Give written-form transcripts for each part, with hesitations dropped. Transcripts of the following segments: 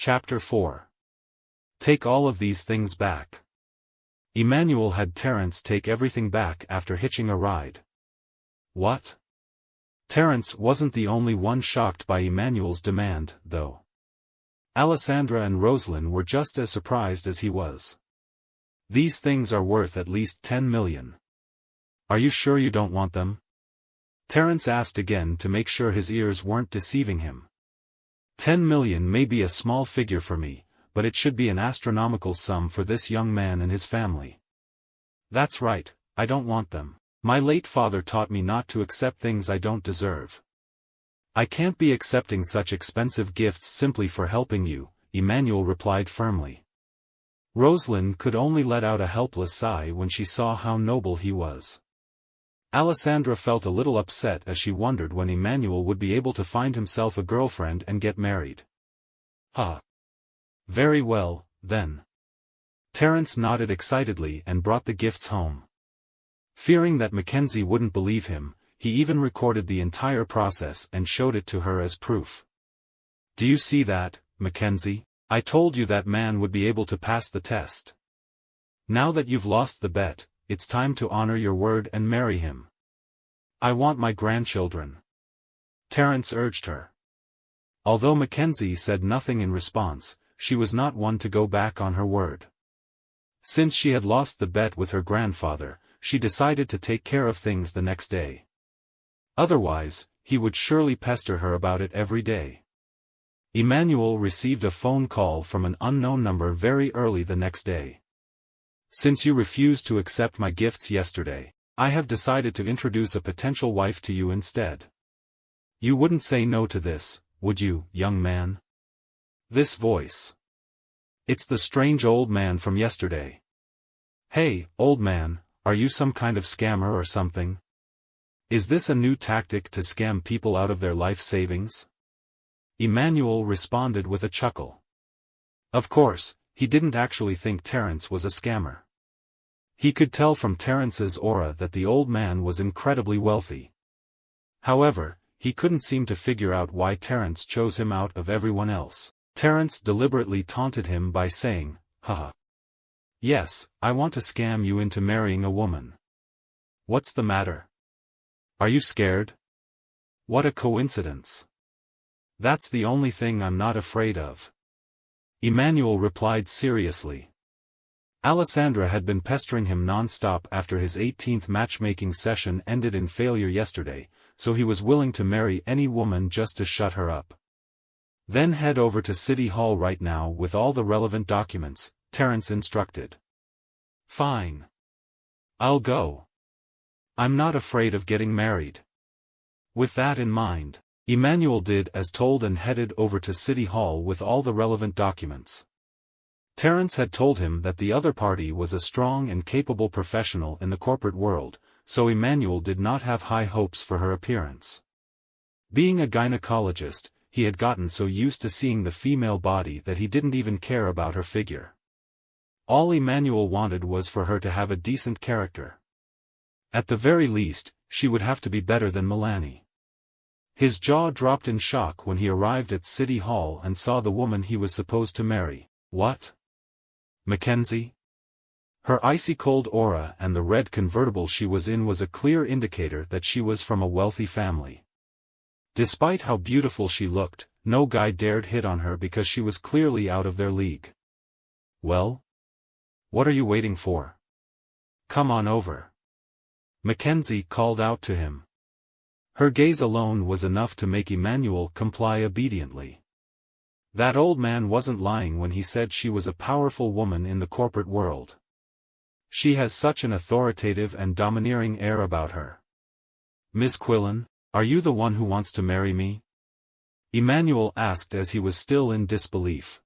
Chapter 4. Take all of these things back. Emmanuel had Terence take everything back after hitching a ride. What? Terence wasn't the only one shocked by Emmanuel's demand, though. Alessandra and Rosalind were just as surprised as he was. These things are worth at least 10 million. Are you sure you don't want them? Terence asked again to make sure his ears weren't deceiving him. 10 million may be a small figure for me, but it should be an astronomical sum for this young man and his family. That's right, I don't want them. My late father taught me not to accept things I don't deserve. I can't be accepting such expensive gifts simply for helping you, Emmanuel replied firmly. Rosalind could only let out a helpless sigh when she saw how noble he was. Alessandra felt a little upset as she wondered when Emmanuel would be able to find himself a girlfriend and get married. Very well, then. Terence nodded excitedly and brought the gifts home. Fearing that Mackenzie wouldn't believe him, he even recorded the entire process and showed it to her as proof. Do you see that, Mackenzie? I told you that man would be able to pass the test. Now that you've lost the bet, it's time to honor your word and marry him. I want my grandchildren. Terence urged her. Although Mackenzie said nothing in response, she was not one to go back on her word. Since she had lost the bet with her grandfather, she decided to take care of things the next day. Otherwise, he would surely pester her about it every day. Emmanuel received a phone call from an unknown number very early the next day. Since you refused to accept my gifts yesterday, I have decided to introduce a potential wife to you instead. You wouldn't say no to this, would you, young man? This voice. It's the strange old man from yesterday. Hey, old man, are you some kind of scammer or something? Is this a new tactic to scam people out of their life savings? Emmanuel responded with a chuckle. Of course, he didn't actually think Terence was a scammer. He could tell from Terence's aura that the old man was incredibly wealthy. However, he couldn't seem to figure out why Terence chose him out of everyone else. Terence deliberately taunted him by saying, haha. Yes, I want to scam you into marrying a woman. What's the matter? Are you scared? What a coincidence. That's the only thing I'm not afraid of. Emmanuel replied seriously. Alessandra had been pestering him non-stop after his 18th matchmaking session ended in failure yesterday, so he was willing to marry any woman just to shut her up. Then head over to City Hall right now with all the relevant documents, Terence instructed. Fine. I'll go. I'm not afraid of getting married. With that in mind, Emmanuel did as told and headed over to City Hall with all the relevant documents. Terence had told him that the other party was a strong and capable professional in the corporate world, so Emmanuel did not have high hopes for her appearance. Being a gynecologist, he had gotten so used to seeing the female body that he didn't even care about her figure. All Emmanuel wanted was for her to have a decent character. At the very least, she would have to be better than Melanie. His jaw dropped in shock when he arrived at City Hall and saw the woman he was supposed to marry. What? Mackenzie? Her icy-cold aura and the red convertible she was in was a clear indicator that she was from a wealthy family. Despite how beautiful she looked, no guy dared hit on her because she was clearly out of their league. Well? What are you waiting for? Come on over. Mackenzie called out to him. Her gaze alone was enough to make Emmanuel comply obediently. That old man wasn't lying when he said she was a powerful woman in the corporate world. She has such an authoritative and domineering air about her. Miss Quillen, are you the one who wants to marry me? Emmanuel asked as he was still in disbelief.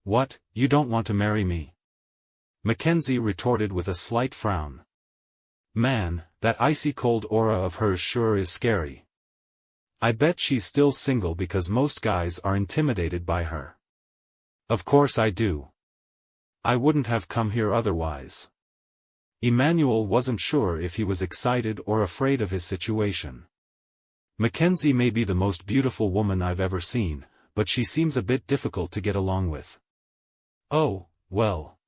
What, you don't want to marry me? Mackenzie retorted with a slight frown. Man, that icy-cold aura of hers sure is scary. I bet she's still single because most guys are intimidated by her. Of course I do. I wouldn't have come here otherwise. Emmanuel wasn't sure if he was excited or afraid of his situation. Mackenzie may be the most beautiful woman I've ever seen, but she seems a bit difficult to get along with. Oh, well.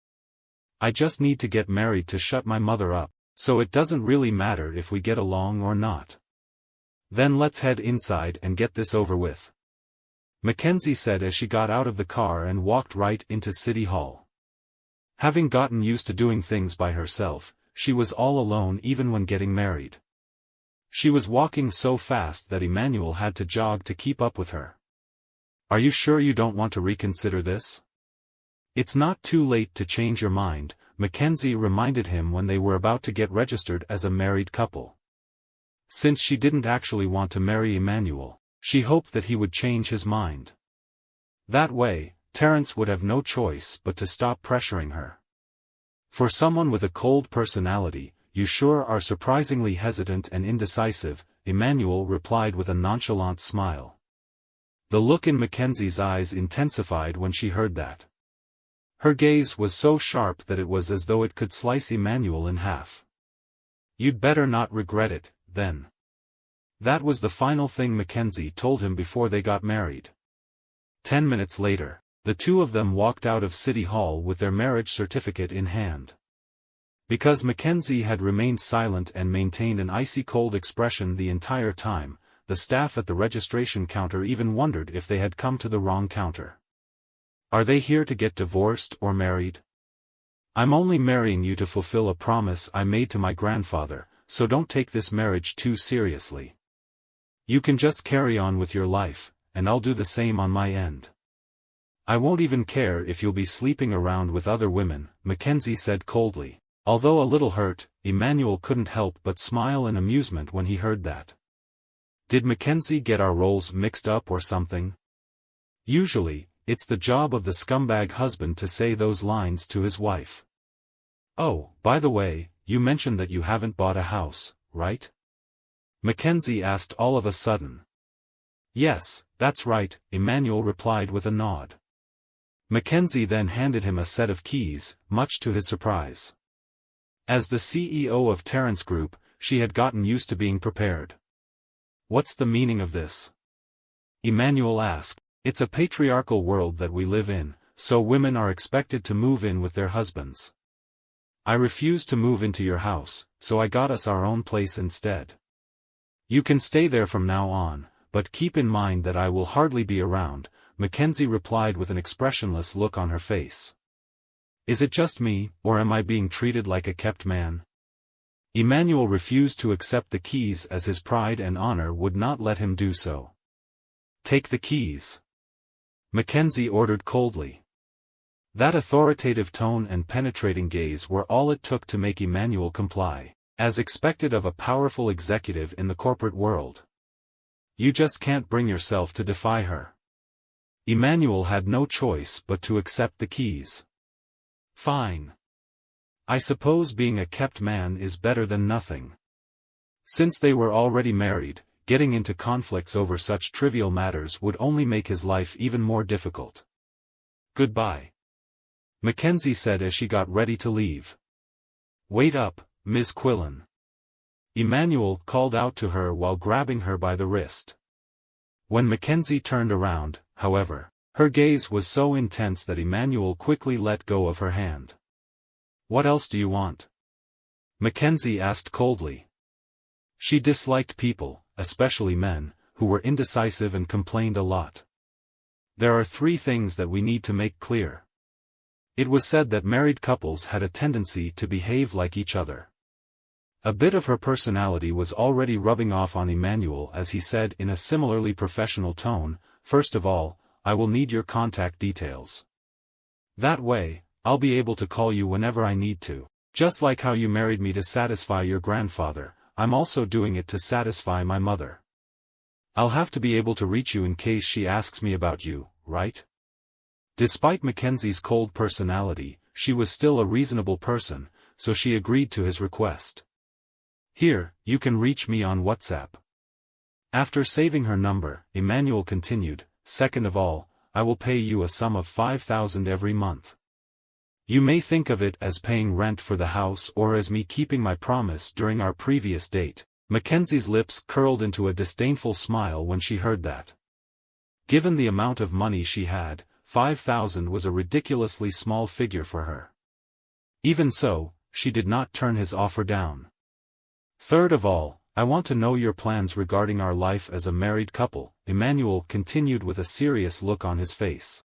I just need to get married to shut my mother up, so it doesn't really matter if we get along or not. Then let's head inside and get this over with. Mackenzie said as she got out of the car and walked right into City Hall. Having gotten used to doing things by herself, she was all alone even when getting married. She was walking so fast that Emmanuel had to jog to keep up with her. Are you sure you don't want to reconsider this? It's not too late to change your mind, Mackenzie reminded him when they were about to get registered as a married couple. Since she didn't actually want to marry Emmanuel, she hoped that he would change his mind. That way, Terence would have no choice but to stop pressuring her. For someone with a cold personality, you sure are surprisingly hesitant and indecisive, Emmanuel replied with a nonchalant smile. The look in Mackenzie's eyes intensified when she heard that. Her gaze was so sharp that it was as though it could slice Emmanuel in half. You'd better not regret it, then. That was the final thing Mackenzie told him before they got married. 10 minutes later, the two of them walked out of City Hall with their marriage certificate in hand. Because Mackenzie had remained silent and maintained an icy-cold expression the entire time, the staff at the registration counter even wondered if they had come to the wrong counter. Are they here to get divorced or married? I'm only marrying you to fulfill a promise I made to my grandfather, so don't take this marriage too seriously. You can just carry on with your life, and I'll do the same on my end. I won't even care if you'll be sleeping around with other women, Mackenzie said coldly. Although a little hurt, Emmanuel couldn't help but smile in amusement when he heard that. Did Mackenzie get our roles mixed up or something? Usually, it's the job of the scumbag husband to say those lines to his wife. Oh, by the way, you mentioned that you haven't bought a house, right? Mackenzie asked all of a sudden. Yes, that's right, Emmanuel replied with a nod. Mackenzie then handed him a set of keys, much to his surprise. As the CEO of Terence Group, she had gotten used to being prepared. What's the meaning of this? Emmanuel asked. It's a patriarchal world that we live in, so women are expected to move in with their husbands. I refused to move into your house, so I got us our own place instead. You can stay there from now on, but keep in mind that I will hardly be around, Mackenzie replied with an expressionless look on her face. Is it just me, or am I being treated like a kept man? Emmanuel refused to accept the keys as his pride and honor would not let him do so. Take the keys. Mackenzie ordered coldly. That authoritative tone and penetrating gaze were all it took to make Emmanuel comply, as expected of a powerful executive in the corporate world. You just can't bring yourself to defy her. Emmanuel had no choice but to accept the keys. Fine. I suppose being a kept man is better than nothing. Since they were already married, getting into conflicts over such trivial matters would only make his life even more difficult. Goodbye. Mackenzie said as she got ready to leave. Wait up, Ms. Quillen. Emmanuel called out to her while grabbing her by the wrist. When Mackenzie turned around, however, her gaze was so intense that Emmanuel quickly let go of her hand. What else do you want? Mackenzie asked coldly. She disliked people, especially men, who were indecisive and complained a lot. There are 3 things that we need to make clear. It was said that married couples had a tendency to behave like each other. A bit of her personality was already rubbing off on Emmanuel as he said in a similarly professional tone, First of all, I will need your contact details. That way, I'll be able to call you whenever I need to. Just like how you married me to satisfy your grandfather, I'm also doing it to satisfy my mother. I'll have to be able to reach you in case she asks me about you, right? Despite Mackenzie's cold personality, she was still a reasonable person, so she agreed to his request. Here, you can reach me on WhatsApp. After saving her number, Emmanuel continued, Second of all, I will pay you a sum of $5,000 every month. You may think of it as paying rent for the house or as me keeping my promise during our previous date. Mackenzie's lips curled into a disdainful smile when she heard that. Given the amount of money she had, 5,000 was a ridiculously small figure for her. Even so, she did not turn his offer down. Third of all, I want to know your plans regarding our life as a married couple, Emmanuel continued with a serious look on his face.